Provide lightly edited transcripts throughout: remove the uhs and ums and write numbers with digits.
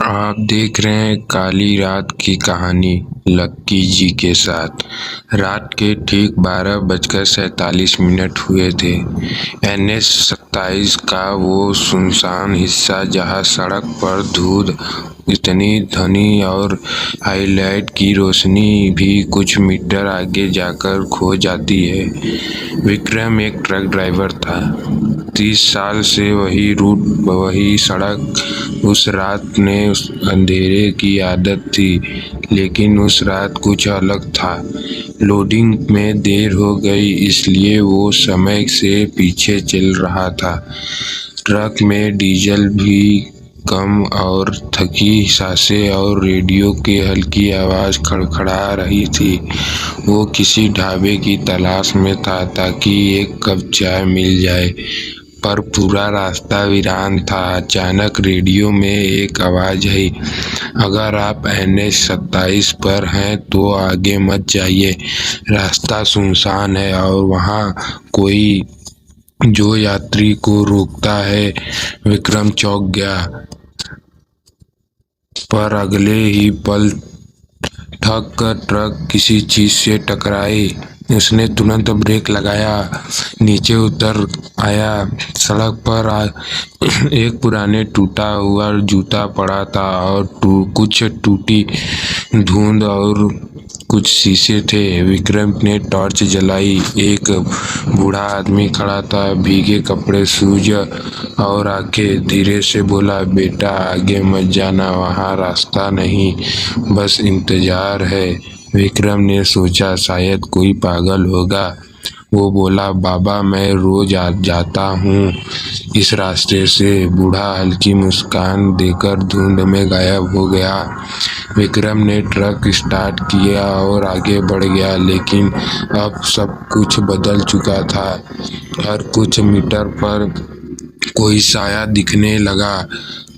आप देख रहे हैं काली रात की कहानी लक्की जी के साथ। रात के ठीक 12:47 हुए थे। NH-27 का वो सुनसान हिस्सा जहां सड़क पर धूल इतनी घनी और हाईलाइट की रोशनी भी कुछ मीटर आगे जाकर खो जाती है। विक्रम एक ट्रक ड्राइवर था। 30 साल से वही रूट, वही सड़क। उस रात ने अंधेरे की आदत थी, लेकिन उस रात कुछ अलग था। लोडिंग में देर हो गई, इसलिए वो समय से पीछे चल रहा था। ट्रक में डीजल भी कम और थकी सांसें और रेडियो की हल्की आवाज़ खड़खड़ा रही थी। वो किसी ढाबे की तलाश में था ताकि एक कप चाय मिल जाए, पर पूरा रास्ता वीरान था। अचानक रेडियो में एक आवाज़ आई, अगर आप NH-27 पर हैं तो आगे मत जाइए, रास्ता सुनसान है और वहाँ कोई जो यात्री को रोकता है। विक्रम चौंक गया, पर अगले ही पल ठक कर ट्रक किसी चीज से टकराई। उसने तुरंत ब्रेक लगाया, नीचे उतर आया। सड़क पर एक पुराने टूटा हुआ जूता पड़ा था और कुछ टूटी धुंध और कुछ शीशे थे। विक्रम ने टॉर्च जलाई। एक बूढ़ा आदमी खड़ा था, भीगे कपड़े, शूज और आंखें। धीरे से बोला, बेटा आगे मत जाना, वहाँ रास्ता नहीं, बस इंतजार है। विक्रम ने सोचा शायद कोई पागल होगा। वो बोला, बाबा मैं रोज जाता हूँ इस रास्ते से। बूढ़ा हल्की मुस्कान देकर धुंध में गायब हो गया। विक्रम ने ट्रक स्टार्ट किया और आगे बढ़ गया, लेकिन अब सब कुछ बदल चुका था। हर कुछ मीटर पर कोई साया दिखने लगा,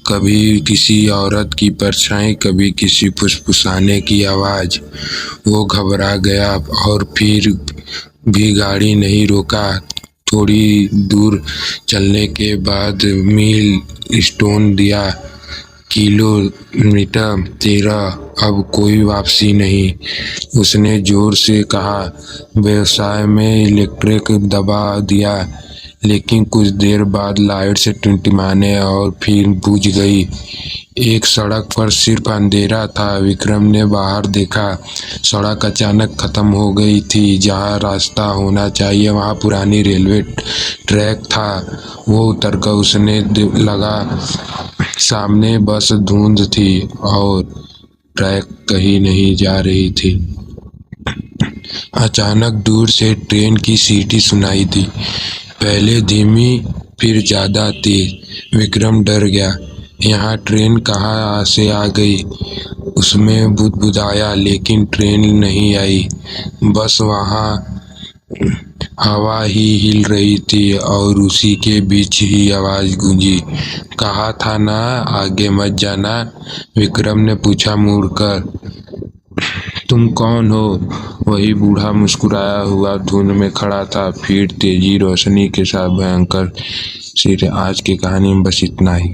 कभी किसी औरत की परछाई, कभी किसी फुसफुसाने की आवाज़। वो घबरा गया और फिर भी गाड़ी नहीं रोका। थोड़ी दूर चलने के बाद मील स्टोन दिया, किलोमीटर 13, अब कोई वापसी नहीं। उसने जोर से कहा, व्यवसाय में इलेक्ट्रिक दबा दिया, लेकिन कुछ देर बाद लाइट से टिमटिमाने और फिर बुझ गई। एक सड़क पर सिर्फ अंधेरा था। विक्रम ने बाहर देखा, सड़क अचानक खत्म हो गई थी। जहाँ रास्ता होना चाहिए वहाँ पुरानी रेलवे ट्रैक था। वो उतरकर उसने लगा, सामने बस धुंध थी और ट्रैक कहीं नहीं जा रही थी। अचानक दूर से ट्रेन की सीटी सुनाई दी, पहले धीमी फिर ज़्यादा तेज। विक्रम डर गया, यहाँ ट्रेन कहाँ से आ गई। उसमें बुदबुदाया, लेकिन ट्रेन नहीं आई। बस वहाँ हवा ही हिल रही थी और उसी के बीच ही आवाज़ गूंजी, कहा था ना आगे मत जाना। विक्रम ने पूछा मुड़कर, तुम कौन हो? वही बूढ़ा मुस्कुराया हुआ धुंध में खड़ा था, फिर तेजी रोशनी के साथ भयंकर सिर। आज की कहानी में बस इतना ही।